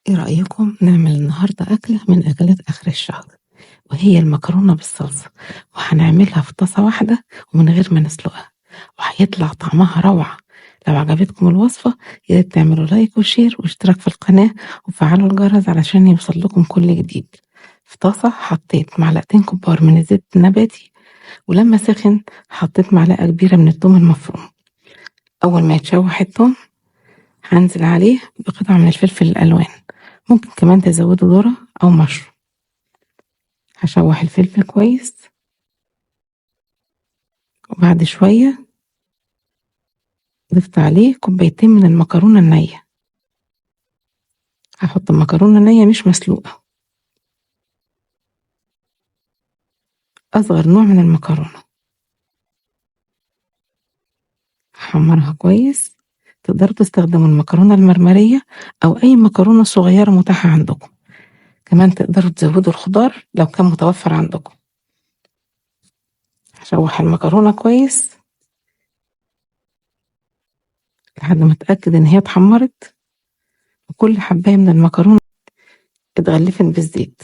ايه رأيكم نعمل النهاردة أكلة من أكلات آخر الشهر، وهي المكرونة بالصلصة. وهنعملها في طاسة واحدة ومن غير ما نسلقها، وهيطلع طعمها روعة. لو عجبتكم الوصفة ياريت تعملوا لايك وشير واشتراك في القناة وفعلوا الجرس علشان يوصل لكم كل جديد. في طاسة حطيت معلقتين كبار من الزيت النباتي، ولما سخن حطيت معلقة كبيرة من الثوم المفروم. أول ما يتشوح الثوم هنزل عليه بقطع من الفلفل الألوان، ممكن كمان تزودوا ذرة أو مشروم. هشوح الفلفل كويس، وبعد شوية ضفت عليه كوبايتين من المكرونة النية. هحط المكرونة نية مش مسلوقة، أصغر نوع من المكرونة. هحمرها كويس. تقدروا تستخدموا المكرونة المرمرية أو أي مكرونة صغيرة متاحة عندكم، كمان تقدروا تزودوا الخضار لو كان متوفر عندكم. هشوح المكرونة كويس لحد ما اتأكد إن هي اتحمرت وكل حباية من المكرونة اتغلفت بالزيت.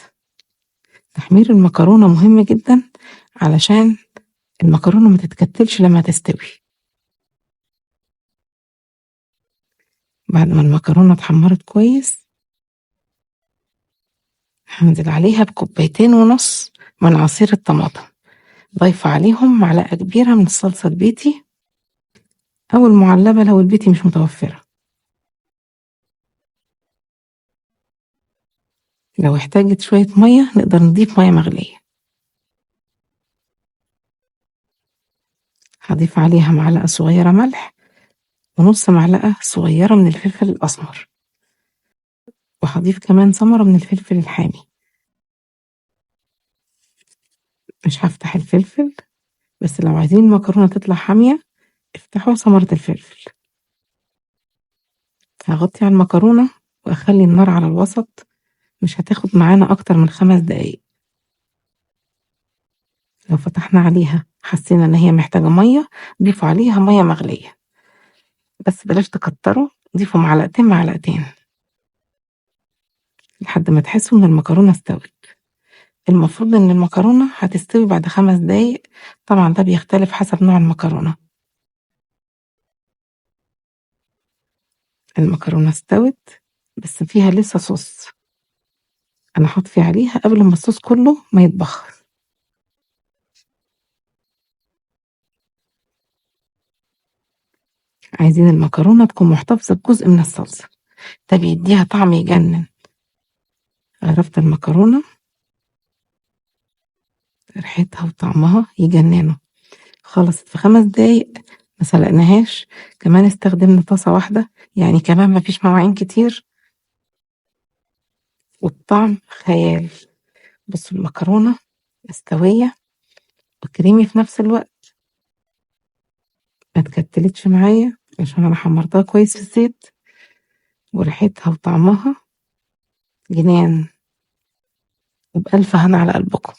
تحمير المكرونة مهم جدا علشان المكرونة ما تتكتلش لما تستوي. بعد ما المكرونة اتحمرت كويس هنزل عليها بكوبايتين ونص من عصير الطماطم، ضايفة عليهم معلقة كبيرة من الصلصة البيتي أو المعلبة لو البيتي مش متوفرة. لو احتاجت شوية مية نقدر نضيف مية مغلية. هضيف عليها معلقة صغيرة ملح ونص معلقة صغيرة من الفلفل الأسمر، وهضيف كمان ثمرة من الفلفل الحامي. مش هفتح الفلفل، بس لو عايزين المكرونة تطلع حامية افتحوا ثمرة الفلفل. هغطي على المكرونة وأخلي النار على الوسط، مش هتاخد معانا أكتر من 5 دقايق. لو فتحنا عليها حسينا إن هي محتاجة مية ضيفوا عليها مية مغلية، بس بلاش تكتروا، ضيفوا معلقتين معلقتين لحد ما تحسوا إن المكرونة استوت. المفروض إن المكرونة هتستوي بعد 5 دقايق، طبعا ده بيختلف حسب نوع المكرونة. المكرونة استوت بس فيها لسه صوص، أنا هطفي عليها قبل ما الصوص كله ما يتبخر. عايزين المكرونة تكون محتفظة بجزء من الصلصة، ده بيديها طعم يجنن. عرفت المكرونة ريحتها وطعمها يجننوا. خلصت في 5 دقايق، ما سلقناهاش، كمان استخدمنا طاسة واحدة، يعني كمان ما فيش مواعين كتير، والطعم خيال. بصوا المكرونة مستوية وكريمي في نفس الوقت، ما اتكتلتش معايا عشان انا حمرتها كويس في الزيت، وريحتها وطعمها جنان، وبألف هنا على قلبكم.